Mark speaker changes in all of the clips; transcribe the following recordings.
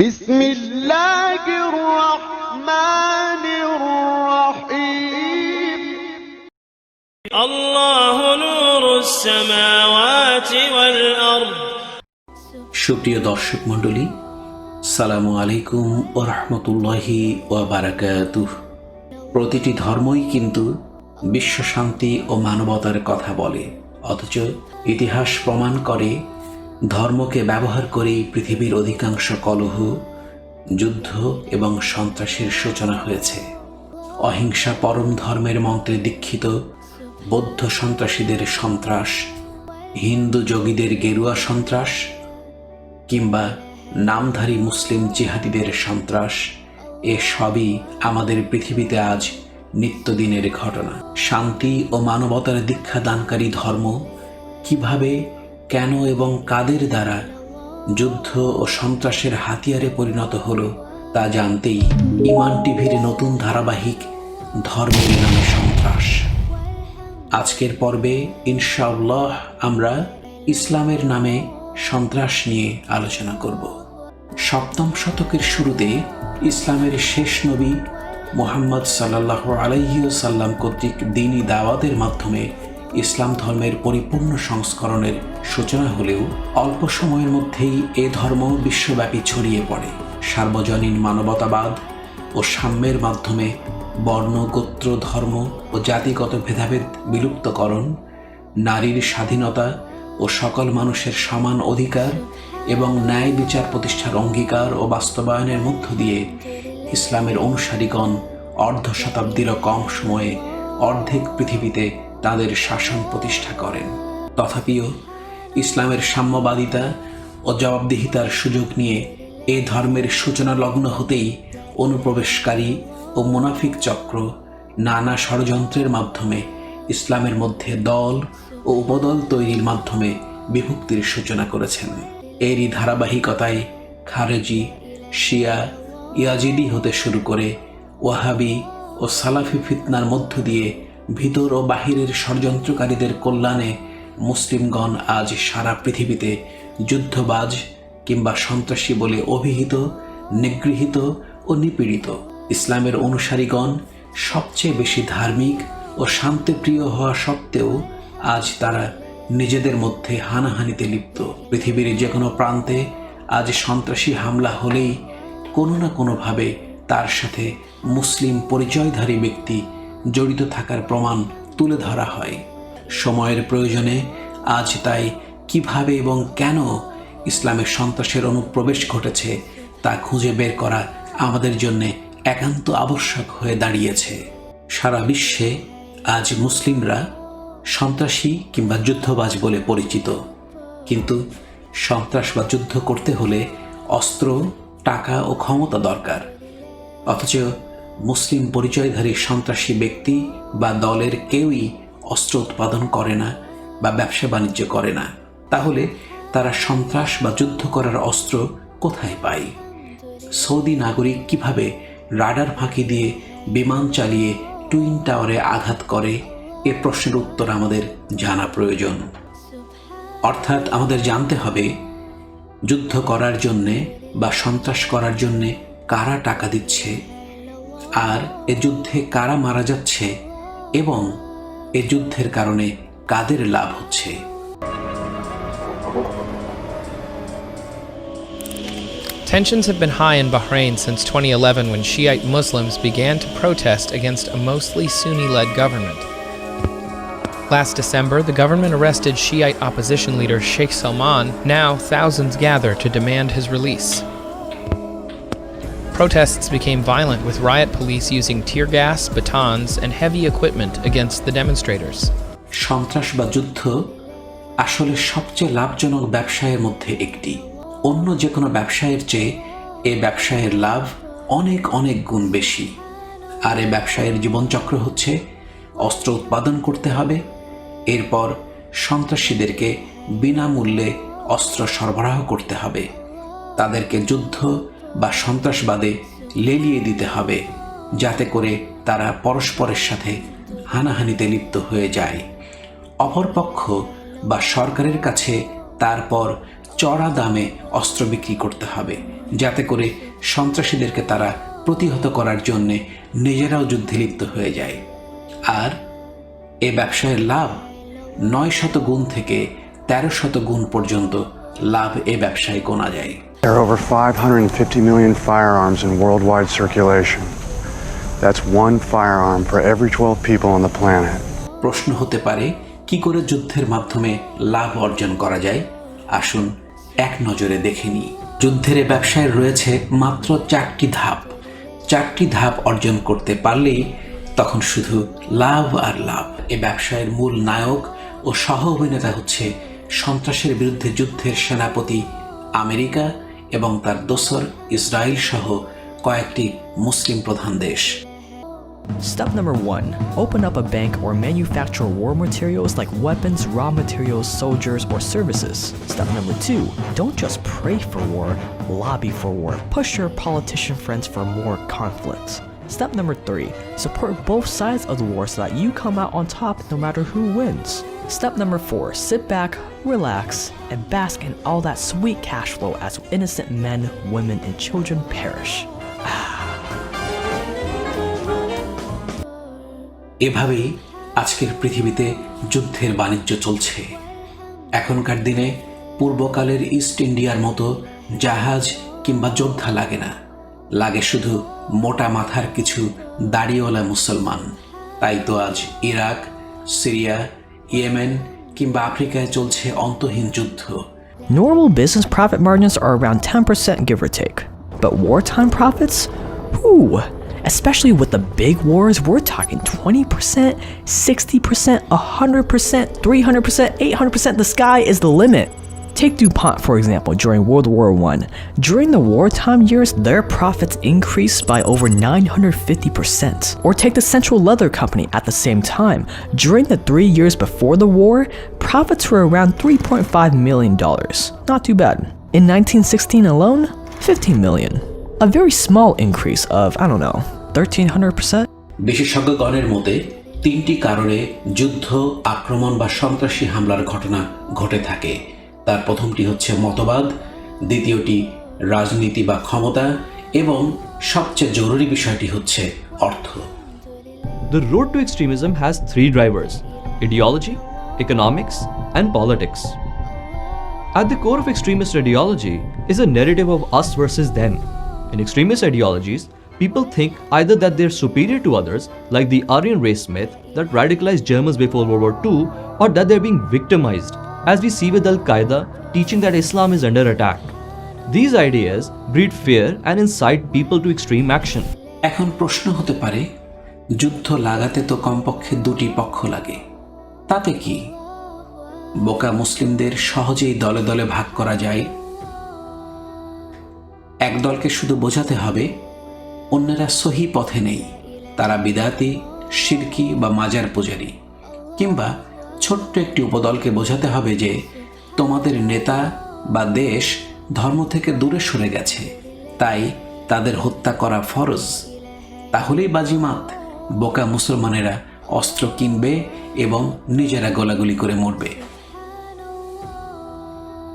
Speaker 1: بسم الله الرحمن الرحيم
Speaker 2: الله نور السماوات والأرض
Speaker 3: সুপ্রিয় দর্শক মণ্ডলী, সালামু আলাইকুম ওয়া রাহমাতুল্লাহি ওয়া বারাকাতুহু। প্রতিটি ধর্মই কিন্তু বিশ্ব শান্তি ও মানবতার কথা বলে, অথচ ইতিহাস প্রমাণ করে ধর্মকে ব্যবহার করে পৃথিবীর অধিকাংশ কলহ, যুদ্ধ এবং সন্ত্রাসের সূচনা হয়েছে। অহিংসা পরম ধর্মের মন্ত্রে দীক্ষিত বৌদ্ধ সন্ত্রাসীদের সন্ত্রাস, হিন্দু যোগীদের গেরুয়া সন্ত্রাস কিংবা নামধারী মুসলিম জিহাদিদের সন্ত্রাস, এ সবই আমাদের পৃথিবীতে আজ নিত্যদিনের ঘটনা। শান্তি ও মানবতার দীক্ষা দানকারী ধর্ম কিভাবে, কেন এবং কাদের দ্বারা যুদ্ধ ও সন্ত্রাসের হাতিয়ারে পরিণত হলো তা জানতেই ইমান টিভির নতুন ধারাবাহিক ধর্মের নামে সন্ত্রাস। আজকের পর্বে ইনশাআল্লাহ আমরা ইসলামের নামে সন্ত্রাস নিয়ে আলোচনা করব। সপ্তম শতকের শুরুতে ইসলামের শেষ নবী মুহাম্মদ সাল্লাল্লাহু আলাইহি ওয়াসাল্লাম কর্তৃক দ্বীনি দাওয়াতের মাধ্যমে ইসলাম ধর্মের পরিপূর্ণ সংস্করণের সূচনা হলেও অল্প সময়ের মধ্যেই এ ধর্ম বিশ্বব্যাপী ছড়িয়ে পড়ে। সার্বজনীন মানবতাবাদ ও সাম্যের মাধ্যমে বর্ণ, গোত্র, ধর্ম ও জাতিগত ভেদাভেদ বিলুপ্তকরণ, নারীর স্বাধীনতা ও সকল মানুষের সমান অধিকার এবং ন্যায় বিচার প্রতিষ্ঠার অঙ্গীকার ও বাস্তবায়নের মধ্য দিয়ে ইসলামের অনুসারীগণ অর্ধ শতাব্দীরও কম সময়ে অর্ধেক পৃথিবীতে তাদের শাসন প্রতিষ্ঠা করেন। তথাপিও ইসলামের সাম্যবাদিতা ও জবাবদিহিতার সুযোগ নিয়ে এ ধর্মের সূচনা লগ্ন হতেই অনুপ্রবেশকারী ও মুনাফিক চক্র নানা ষড়যন্ত্রের মাধ্যমে ইসলামের মধ্যে দল ও উপদল তৈরির মাধ্যমে বিভক্তির সূচনা করেছেন। এরই ধারাবাহিকতায় খারেজি, শিয়া, ইয়াজিদি হতে শুরু করে ওয়াহাবি ও সালাফি ফিতনার মধ্য দিয়ে ভিতর ও বাহিরের ষড়যন্ত্রকারীদের কল্যাণে মুসলিমগণ আজ সারা পৃথিবীতে যুদ্ধবাজ কিংবা সন্ত্রাসী বলে অভিহিত, নিগৃহীত ও নিপীড়িত। ইসলামের অনুসারীগণ সবচেয়ে বেশি ধার্মিক ও শান্তিপ্রিয় হওয়া সত্ত্বেও আজ তারা নিজেদের মধ্যে হানাহানিতে লিপ্ত। পৃথিবীর যে কোনো প্রান্তে আজ সন্ত্রাসী হামলা হলেই কোনো না কোনোভাবে তার সাথে মুসলিম পরিচয়ধারী ব্যক্তি জড়িত থাকার প্রমাণ তুলে ধরা হয়। সময়ের প্রয়োজনে আজ তাই কিভাবে এবং কেন ইসলামের সন্ত্রাসের অনুপ্রবেশ ঘটেছে তা খুঁজে বের করা আমাদের জন্য একান্ত আবশ্যক হয়ে দাঁড়িয়েছে। সারা বিশ্বে আজ মুসলিমরা সন্ত্রাসী কিংবা যুদ্ধবাজ বলে পরিচিত, কিন্তু সন্ত্রাস বা যুদ্ধ করতে হলে অস্ত্র, টাকা ও ক্ষমতা দরকার। অথচ মুসলিম পরিচয়ধারী সন্ত্রাসী ব্যক্তি বা দলের কেউই অস্ত্র উৎপাদন করে না বা ব্যবসা বাণিজ্য করে না। তাহলে তারা সন্ত্রাস বা যুদ্ধ করার অস্ত্র কোথায় পায়? সৌদি নাগরিক কিভাবে রাডার ফাঁকি দিয়ে বিমান চালিয়ে টুইন টাওয়ারে আঘাত করে, এ প্রশ্নের উত্তর আমাদের জানা প্রয়োজন। অর্থাৎ আমাদের জানতে হবে যুদ্ধ করার জন্যে বা সন্ত্রাস করার জন্যে কারা টাকা দিচ্ছে, আর এ যুদ্ধে কারা মারা যাচ্ছে এবং এ যুদ্ধের কারণে কাদের লাভ হচ্ছে।
Speaker 4: Tensions have been high in Bahrain since 2011 when Shiite Muslims began to protest against a mostly Sunni-led government. Last December, the government arrested Shiite opposition leader Sheikh Salman. Now, thousands gather to demand his release. Protests became violent with riot police using tear gas, batons, and heavy equipment against the demonstrators.
Speaker 3: সন্ত্রাস বা যুদ্ধ আসলে সবচেয়ে লাভজনক ব্যবসায়ের মধ্যে একটি। অন্য যে কোনো ব্যবসায়ের চেয়ে এ ব্যবসায়ের লাভ অনেক অনেক গুণ বেশি। আর এ ব্যবসায়ের জীবনচক্র হচ্ছে অস্ত্র উৎপাদন করতে হবে, এরপর সন্ত্রাসীদেরকে বিনামূল্যে অস্ত্র সরবরাহ করতে হবে, তাদেরকে যুদ্ধ বা সন্ত্রাসবাদে লেলিয়ে দিতে হবে যাতে করে তারা পরস্পরের সাথে হানাহানিতে লিপ্ত হয়ে যায়। অপরপক্ষ বা সরকারের কাছে তারপর চড়া দামে অস্ত্র বিক্রি করতে হবে, যাতে করে সন্ত্রাসীদেরকে তারা প্রতিহত করার জন্যে নিজেরাও যুদ্ধে লিপ্ত হয়ে যায়। আর এ ব্যবসায়ের লাভ 900 গুণ থেকে 1300 গুণ পর্যন্ত লাভ এ ব্যবসায় গোনা যায়।
Speaker 5: There are over 550 million firearms in worldwide circulation. That's one firearm for every 12 people on the planet.
Speaker 3: প্রশ্ন হতে পারে, কি করে যুদ্ধের মাধ্যমে লাভ অর্জন করা যায়? আসুন এক নজরে দেখে নিই। যুদ্ধের এ ব্যবসায় রয়েছে মাত্র 4টি ধাপ। 4টি ধাপ অর্জন করতে পারলেই তখন শুধু লাভ আর লাভ। এ ব্যবসায়ের মূল নায়ক ও সহ অভিনেতা হচ্ছে সন্ত্রাসের বিরুদ্ধে যুদ্ধের সেনাপতি আমেরিকা এবং তার দোসর ইসরায়েল সহ কয়েকটি মুসলিম প্রধান দেশ।
Speaker 6: Step number 1. Open up a bank or manufacture war materials like weapons, raw materials, soldiers, or services. Step number 2. Don't just pray for war, lobby for war. Push your politician friends for more conflicts. Step number 3. Support both sides of the war so that you come out on top no matter who wins. Step number 4. Sit back, relax, and bask in all that sweet cash flow as innocent men, women, and children perish.
Speaker 3: এভাবেই আজকের পৃথিবীতে যুদ্ধের বাণিজ্য চলছে। এখনকার দিনে পূর্বকালের east ইন্ডিয়ার মতো জাহাজ কিংবা যোদ্ধা লাগে না, লাগে শুধু মোটা মাথার কিছু দাড়িওয়ালা মুসলমান। তাই তো আজ ইরাক, সিরিয়া, ইয়েমেন কিংবা আফ্রিকায় চলছে অন্তহীন যুদ্ধ।
Speaker 6: Normal business profit margins are around 10%, give or take. But wartime profits? Whew! Especially with the big wars, we're talking 20%, 60%, 100%, 300%, 800%. The sky is the limit. Take DuPont, for example, during World War I. During the wartime years, their profits increased by over 950%. Or take the Central Leather Company at the same time. During the 3 years before the war, profits were around $3.5 million. Not too bad. In 1916 alone, 15 million. A very small increase of, 1300%.
Speaker 3: বিশেষজ্ঞগণের মতে 3টি কারণে যুদ্ধ, আক্রমণ বা সন্ত্রাসী হামলার ঘটনা ঘটে থাকে। তার প্রথমটি হচ্ছে মতবাদ, দ্বিতীয়টি রাজনীতি বা ক্ষমতা এবং সবচেয়ে জরুরি বিষয়টি হচ্ছে অর্থ।
Speaker 7: The road to extremism has 3 drivers: ideology, economics, and politics. At the core of extremist ideology is a narrative of us versus them. In extremist ideologies, people think either that they're superior to others, like the Aryan race myth that radicalized Germans before World War II, or that they're being victimized, as we see with Al-Qaeda teaching that Islam is under attack. These ideas breed fear and incite people to extreme action.
Speaker 3: এখন প্রশ্ন হতে পারে, যুদ্ধ লাগাতে তো কমপক্ষে 2টি পক্ষ লাগে, তাতে কি? বোকা মুসলিমদের সহজেই দলে দলে ভাগ করা যায়। এক দলকে শুধু বোঝাতে হবে অন্যরা সহি পথে নেই, তারা বিদাতি, শিরকি বা মাজার পূজারী। কিংবা ছোট্ট একটি উপদলকে বোঝাতে হবে যে তোমাদের নেতা বা দেশ ধর্ম থেকে দূরে সরে গেছে, তাই তাদের হত্যা করা ফরজ। তাহলেই বাজিমাত, বোকা মুসলমানেরা অস্ত্র কিনবে এবং নিজেরা গোলাগুলি করে মরবে।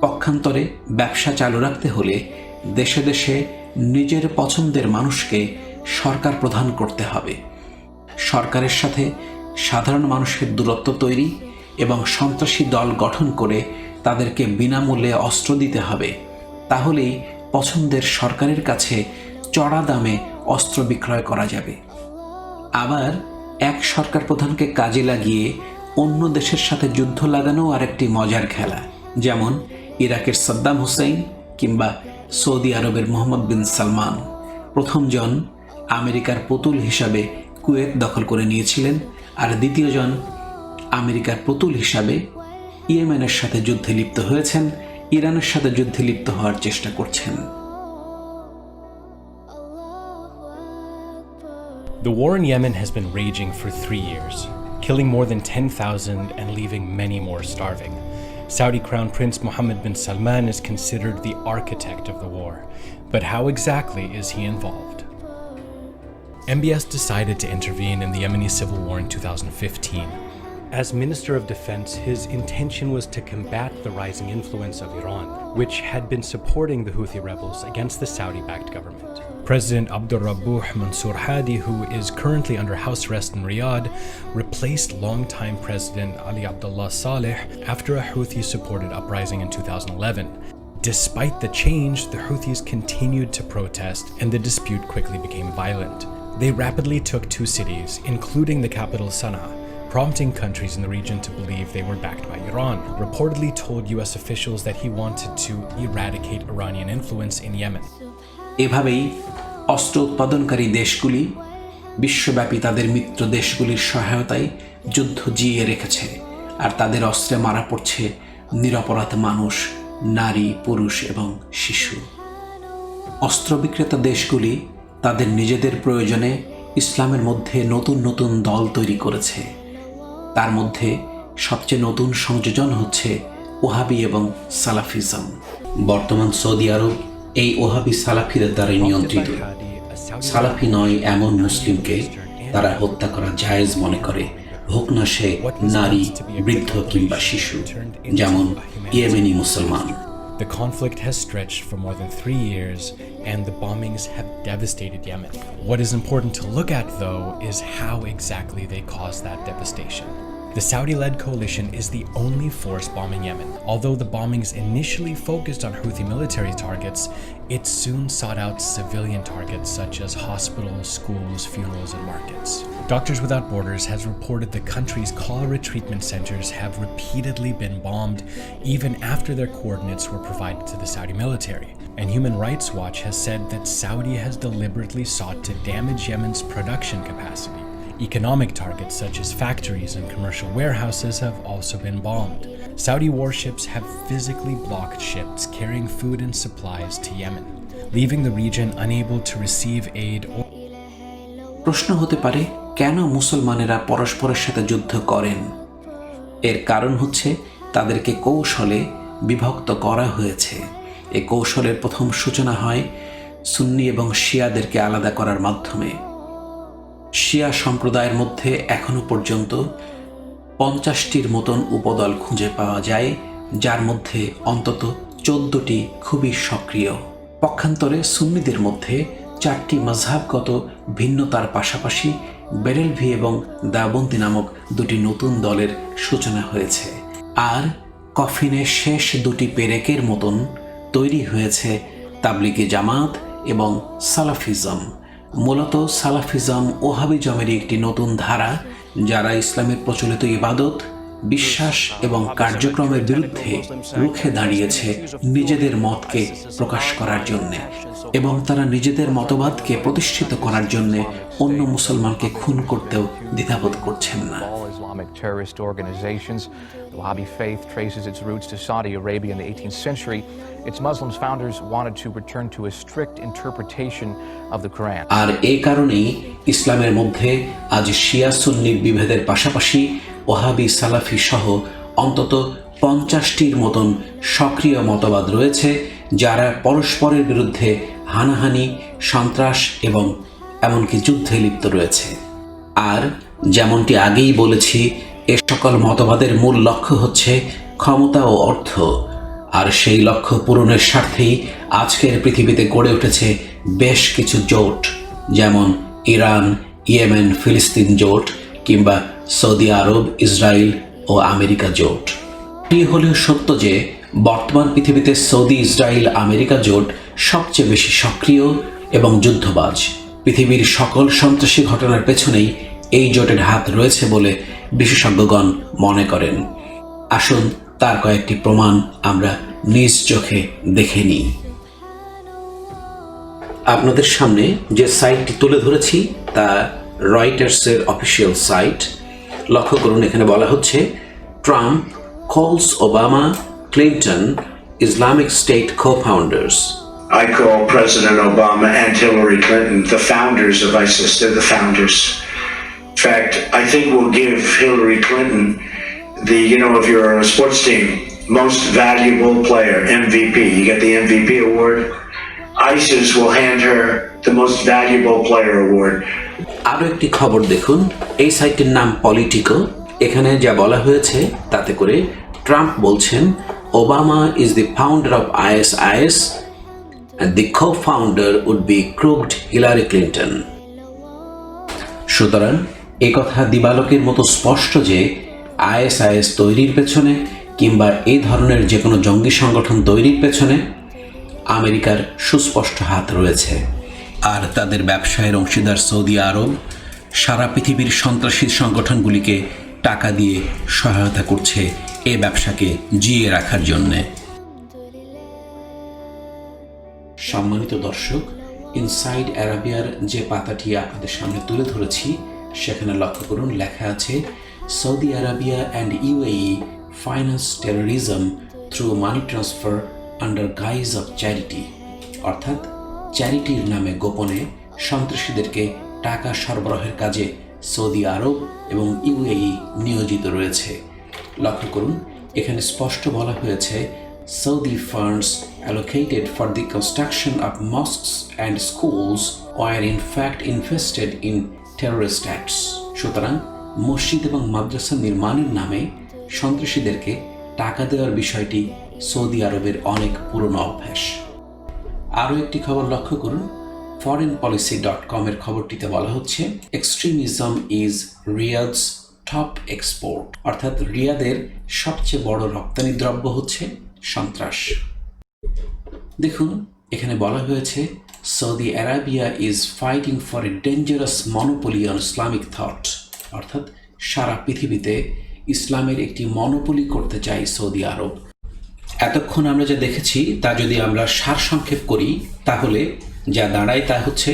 Speaker 3: পক্ষান্তরে ব্যবসা চালু রাখতে হলে দেশে দেশে নিজের পছন্দের মানুষকে সরকার প্রধান করতে হবে। সরকারের সাথে সাধারণ মানুষের দূরত্ব তৈরি এবং সন্ত্রাসী দল গঠন করে তাদেরকে বিনামূল্যে অস্ত্র দিতে হবে। তাহলেই পছন্দের সরকারের কাছে চড়া দামে অস্ত্র বিক্রয় করা যাবে। আবার এক সরকার প্রধানকে কাজে লাগিয়ে অন্য দেশের সাথে যুদ্ধ লাগানো আরেকটি মজার খেলা। যেমন ইরাকের সাদ্দাম হুসাইন কিংবা সৌদি আরবের মোহাম্মদ বিন সালমান। প্রথমজন আমেরিকার পুতুল হিসাবে কুয়েত দখল করে নিয়েছিলেন, আর দ্বিতীয়জন আমেরিকার পুতুল হিসাবে ইয়েমেনের সাথে যুদ্ধে লিপ্ত হয়েছেন, ইরানের সাথে যুদ্ধে লিপ্ত হওয়ার চেষ্টা করছেন।
Speaker 8: The war in Yemen has been raging for 3 years, killing more than 10,000 and leaving many more starving. Saudi Crown Prince Mohammed bin Salman is considered the architect of the war, but how exactly is he involved? MBS decided to intervene in the Yemeni civil war in 2015. As Minister of Defense, his intention was to combat the rising influence of Iran, which had been supporting the Houthi rebels against the Saudi-backed government. President Abdul Rabbuh Mansour Hadi, who is currently under house arrest in Riyadh, replaced longtime President Ali Abdullah Saleh after a Houthi-supported uprising in 2011. Despite the change, the Houthis continued to protest, and the dispute quickly became violent. They rapidly took 2 cities, including the capital Sana'a, prompting countries in the region to believe they were backed by Iran, reportedly told US officials that he wanted to eradicate Iranian influence in Yemen.
Speaker 3: এভাবেই অস্ত্র উৎপাদনকারী দেশগুলি বিশ্বব্যাপী তাদের মিত্র দেশগুলির সহায়তায় যুদ্ধ জিইয়ে রেখেছে, আর তাদের অস্ত্রে মারা পড়ছে নিরপরাধ মানুষ, নারী, পুরুষ এবং শিশু। অস্ত্র বিক্রেতা দেশগুলি তাদের নিজেদের প্রয়োজনে ইসলামের মধ্যে নতুন নতুন দল তৈরি করেছে। তার মধ্যে সবচেয়ে নতুন সংযোজন হচ্ছে ওহাবি এবং সালাফিজম। বর্তমান সৌদি আরব এই ওহাবি সালাফিদের দ্বারাই নিয়ন্ত্রিত। সালাফি নয় এমন মুসলিমকে তারা হত্যা করা জায়েজ মনে করে, হোক না সে নারী, বৃদ্ধ কিংবা শিশু, যেমন ইয়েমেনি মুসলমান।
Speaker 8: The conflict has stretched for more than 3 years, and the bombings have devastated Yemen. What is important to look at, though, is how exactly they caused that devastation. The Saudi-led coalition is the only force bombing Yemen. Although the bombings initially focused on Houthi military targets, it soon sought out civilian targets such as hospitals, schools, funerals, and markets. Doctors Without Borders has reported the country's cholera treatment centers have repeatedly been bombed even after their coordinates were provided to the Saudi military. And Human Rights Watch has said that Saudi has deliberately sought to damage Yemen's production capacity. Economic targets such as factories and commercial warehouses have also been bombed. Saudi warships have physically blocked ships carrying food and supplies to Yemen, leaving the region unable to receive aid or
Speaker 3: প্রশ্ন হতে পারে, কেন মুসলমানেরা পরস্পরের সাথে যুদ্ধ করেন? এর কারণ হচ্ছে তাদেরকে কৌশলে বিভক্ত করা হয়েছে। এই কৌশলের প্রথম সূচনা হয় সুন্নি এবং শিয়াদেরকে আলাদা করার মাধ্যমে। শিয়া সম্প্রদায়ের মধ্যে এখনো পর্যন্ত 50টির মতন উপদল খুঁজে পাওয়া যায়, যার মধ্যে অন্তত 14টি খুবই সক্রিয়। পক্ষান্তরে সুন্নিদের মধ্যে 4টি মাযহাবগত ভিন্নতার পাশাপাশি বেরেলভি এবং দাবন্দি নামক 2টি নতুন দলের সূচনা হয়েছে। আর কফিনের শেষ 2টি পেরেকের মতন তৈরি হয়েছে তাবলিগি জামাত এবং সালাফিজম। মূলত সালাফিজম ওহাবিজমের একটি নতুন ধারা, যারা ইসলামের প্রচলিত ইবাদত, বিশ্বাস এবং কার্যক্রমের বিরুদ্ধে রুখে দাঁড়িয়েছে নিজেদের মতকে প্রকাশ করার জন্য, এবং তারা নিজেদের মতবাদকে প্রতিষ্ঠিত করার জন্য অন্য মুসলমানকে খুন করতেও দ্বিধাবোধ করছেন না।
Speaker 9: Islamic terrorist organizations. The Wahhabi faith traces its roots to Saudi Arabia in the 18th century. Its Muslim founders wanted to return to a strict interpretation of the Quran.
Speaker 3: আর এই কারণেই ইসলামের মধ্যে আজ শিয়া সুন্নি বিভেদের পাশাপাশি ওহাবি সালাফি সহ অন্তত 50টির মতন সক্রিয় মতবাদ রয়েছে, যারা পরস্পরের বিরুদ্ধে হানাহানি, সন্ত্রাস এবং এমনকি যুদ্ধে লিপ্ত রয়েছে। আর যেমনটি আগেই বলেছি, এ সকল মতবাদের মূল লক্ষ্য হচ্ছে ক্ষমতা ও অর্থ। আর সেই লক্ষ্য পূরণের স্বার্থেই আজকের পৃথিবীতে গড়ে উঠেছে বেশ কিছু জোট, যেমন ইরান, ইয়েমেন, ফিলিস্তিন জোট কিংবা সৌদি আরব, ইসরায়েল ও আমেরিকা জোট। এটি হলেও সত্য যে বর্তমান পৃথিবীতে সৌদি, ইসরায়েল, আমেরিকা জোট সবচেয়ে বেশি সক্রিয় এবং যুদ্ধবাজ। পৃথিবীর সকল সন্ত্রাসী ঘটনার পেছনেই এই জোটের হাত রয়েছে বলে বিশেষজ্ঞগণ মনে করেন। আসুন তার কয়েকটি প্রমাণ আমরা নিজ চোখে দেখে নিই। আপনাদের সামনে যে সাইটটি তুলে ধরেছি তা রয়টার্সের অফিসিয়াল সাইট। লক্ষ্য করুন, এখানে বলা হচ্ছে Trump calls Obama, Clinton, Islamic State co-founders.
Speaker 10: I call President Obama and Hillary Clinton the founders of ISIS. They're the founders. In fact, I think we'll give Hillary Clinton the, if you're on a sports team, most valuable player, MVP. You get the MVP award. ISIS will hand her the most valuable player award.
Speaker 3: আরো একটি খবর দেখুন, এই সাইটের নাম Politico. এখানে যা বলা হয়েছে তাতে করে ট্রাম্প বলছেন Obama is the founder of ISIS and the co-founder would be crooked Hillary Clinton. সুতরাং এই কথা দিবালোকের মতো স্পষ্ট যে ISIS তৈরির পেছনে কিংবা এই ধরনের যে কোনো জঙ্গি সংগঠন তৈরির পেছনে আমেরিকার সুস্পষ্ট হাত রয়েছে। আর তাদের ব্যবসায়ের অংশীদার সৌদি আরব সারা পৃথিবীর সন্ত্রাসী সংগঠনগুলিকে টাকা দিয়ে সহায়তা করছে এই ব্যবসাকে জিয়ে রাখার জন্যে। সম্মানিত দর্শক, ইনসাইড আরাবিয়ার যে পাতাটি আপনাদের সামনে তুলে ধরেছি সেখানে লক্ষ্য করুন, লেখা আছে Saudi Arabia and UAE finance terrorism through money transfer under guys of charity, অর্থাৎ চ্যারিটির নামে গোপনে সন্ত্রাসীদেরকে টাকা সরবরাহের কাজে সৌদি আরব এবং UAE নিয়োজিত রয়েছে। লক্ষ্য করুন, এখানে স্পষ্ট বলা হয়েছে Saudi funds allocated for the construction of mosques and schools were in fact invested in terrorist acts. সুতরাং মসজিদ এবং মাদ্রাসা নির্মাণের নামে সন্ত্রাসীদেরকে টাকা দেওয়ার বিষয়টি সৌদি আরবের অনেক পুরনো অভ্যাস। আরও একটি খবর লক্ষ্য করুন, foreignpolicy.com এর খবরটিতে বলা হচ্ছে extremism is Riyad's top export, অর্থাৎ রিয়াদের সবচেয়ে বড় রপ্তানি দ্রব্য হচ্ছে সন্ত্রাস। দেখুন, এখানে বলা হয়েছে Saudi Arabia is fighting for a dangerous monopoly on Islamic thought, অর্থাৎ সারা পৃথিবীতে ইসলামের একটি মনোপলি করতে চায় সৌদি আরব। এতক্ষণ আমরা যা দেখেছি তা যদি আমরা সারসংক্ষেপ করি তাহলে যা দাঁড়ায় তা হচ্ছে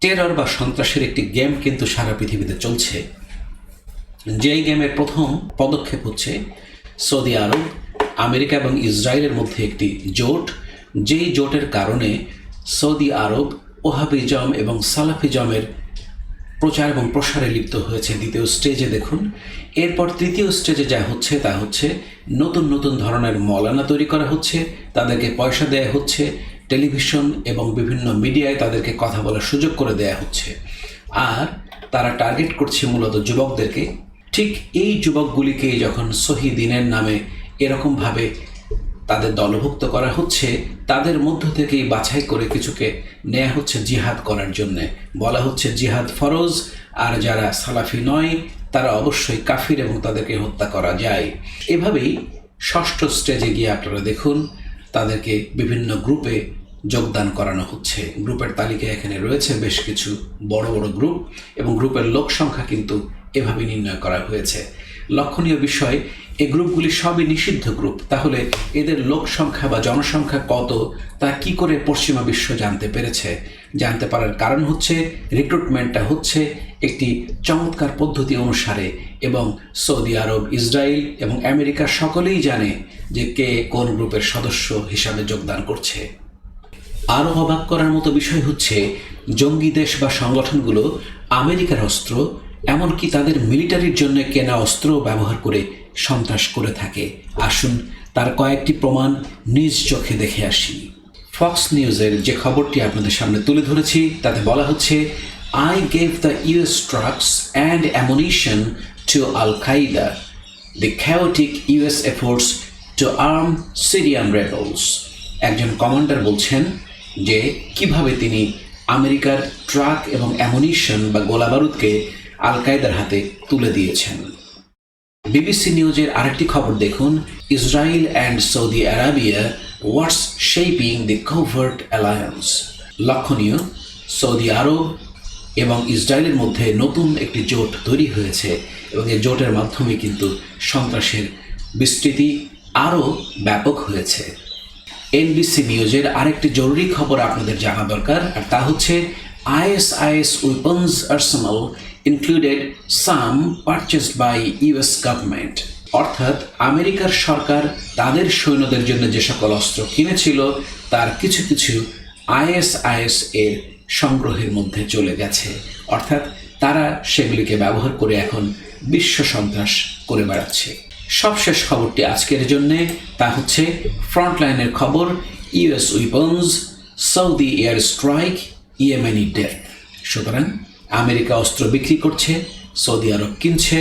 Speaker 3: টেরর বা সন্ত্রাসের একটি গেম কিন্তু সারা পৃথিবীতে চলছে। যেই গেমের প্রথম পদক্ষেপ হচ্ছে সৌদি আরব, আমেরিকা এবং ইসরায়েলের মধ্যে একটি জোট, যেই জোটের কারণে সৌদি আরব ওহাবিজম এবং সালাফিজমের প্রচার এবং প্রসারে লিপ্ত হয়েছে দ্বিতীয় স্টেজে। দেখুন, এরপর তৃতীয় স্টেজে যা হচ্ছে তা হচ্ছে নতুন নতুন ধরনের মৌলানা তৈরি করা হচ্ছে, তাদেরকে পয়সা দেয়া হচ্ছে, টেলিভিশন এবং বিভিন্ন মিডিয়ায় তাদেরকে কথা বলার সুযোগ করে দেয়া হচ্ছে, আর তারা টার্গেট করছে মূলত যুবকদেরকে। ঠিক এই যুবকগুলিকে যখন সহি দিনের নামে এরকমভাবে তাদের দলভুক্ত করা হচ্ছে, তাদের মধ্য থেকেই বাছাই করে কিছুকে নেওয়া হচ্ছে জিহাদ করার জন্যে। বলা হচ্ছে জিহাদ ফরজ, আর যারা সালাফি নয় তারা অবশ্যই কাফির এবং তাদেরকে হত্যা করা যায়। এভাবেই ষষ্ঠ স্টেজে গিয়ে আপনারা দেখুন তাদেরকে বিভিন্ন গ্রুপে যোগদান করানো হচ্ছে। গ্রুপের তালিকা এখানে রয়েছে বেশ কিছু বড় বড় গ্রুপ, এবং গ্রুপের লোক সংখ্যা কিন্তু এভাবে নির্ণয় করা হয়েছে। লক্ষণীয় বিষয়, এই গ্রুপগুলি সবই নিষিদ্ধ গ্রুপ। তাহলে এদের লোক সংখ্যা বা জনসংখ্যা কত তা কি করে পশ্চিমা বিশ্ব জানতে পেরেছে? জানতে পারার কারণ হচ্ছে রিক্রুটমেন্টটা হচ্ছে একটি চমৎকার পদ্ধতি অনুসারে, এবং সৌদি আরব, ইসরায়েল এবং আমেরিকা সকলেই জানে যে কে কোন গ্রুপের সদস্য হিসাবে যোগদান করছে। আরও অবাক করার মতো বিষয় হচ্ছে জঙ্গি দেশ বা সংগঠনগুলো আমেরিকার অস্ত্র, এমনকি তাদের মিলিটারির জন্য কেনা অস্ত্র ব্যবহার করে সন্ত্রাস করে থাকে। আসুন তার কয়েকটি প্রমাণ নিজ চোখে দেখে আসি। ফক্স নিউজের যে খবরটি আপনাদের সামনে তুলে ধরেছি তাতে বলা হচ্ছে I gave the US trucks and ammunition to Al-Qaeda, the chaotic US efforts to arm Syrian rebels. একজন কমান্ডার বলছেন যে কিভাবে তিনি আমেরিকার ট্রাক এবং অ্যামুনিশন বা গোলাবারুদকে আল কায়েদার হাতে তুলে দিয়েছেন। বিবিসি নিউজের আরেকটি খবর দেখুন, Israel and Saudi Arabia what's shaping the covert alliance. লক্ষণীয়, সৌদি আরব এবং ইসরায়েলের মধ্যে নতুন একটি জোট তৈরি হয়েছে, এবং এই জোটের মাধ্যমে কিন্তু সন্ত্রাসের বিস্তৃতি আরও ব্যাপক হয়েছে। এনবিসি নিউজের আরেকটি জরুরি খবর আপনাদের জানা দরকার, আর তা হচ্ছে ISIS weapons arsenal included some purchased by US government, অর্থাৎ আমেরিকার সরকার তাদের সৈন্যদের জন্য যে সকল অস্ত্র কিনেছিল তার কিছু কিছু ISIS এর সংগ্রহের মধ্যে চলে গেছে, অর্থাৎ তারা সেগুলিকে ব্যবহার করে এখন বিশ্ব সন্ত্রাস করে বেড়াচ্ছে। সবশেষ খবরটি আজকের জন্য তা হচ্ছে ফ্রন্টলাইনের খবর, US weapons, Saudi air strike, Yemeni death. সুতরাং আমেরিকা অস্ত্র বিক্রি করছে, সৌদি আরব কিনছে,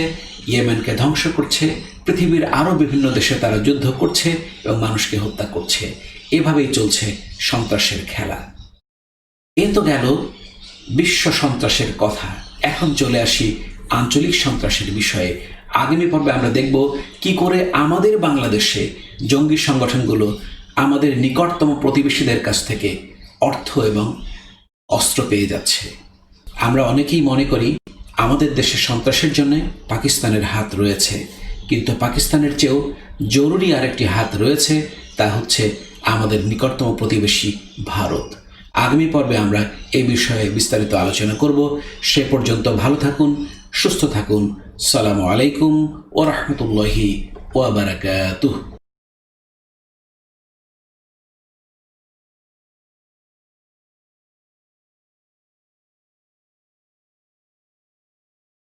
Speaker 3: ইয়েমেনকে ধ্বংস করছে, পৃথিবীর আরও বিভিন্ন দেশে তারা যুদ্ধ করছে এবং মানুষকে হত্যা করছে। এভাবেই চলছে সন্ত্রাসের খেলা। এ তো গেল বিশ্ব সন্ত্রাসের কথা। এখন চলে আসি আঞ্চলিক সন্ত্রাসের বিষয়ে। আগামী পর্বে আমরা দেখব কি করে আমাদের বাংলাদেশে জঙ্গি সংগঠনগুলো আমাদের নিকটতম প্রতিবেশীদের কাছ থেকে অর্থ এবং অস্ত্র পেয়ে যাচ্ছে। আমরা অনেকেই মনে করি আমাদের দেশে সন্ত্রাসের জন্য পাকিস্তানের হাত রয়েছে, কিন্তু পাকিস্তানের চেয়েও জরুরি আরেকটি হাত রয়েছে, তা হচ্ছে আমাদের নিকটতম প্রতিবেশী ভারত। আগামী পর্বে আমরা এই বিষয়ে বিস্তারিত আলোচনা করব। সে পর্যন্ত ভালো থাকুন, সুস্থ থাকুন। আসসালামু আলাইকুম ওয়া রাহমাতুল্লাহি ওয়া বারাকাতুহু।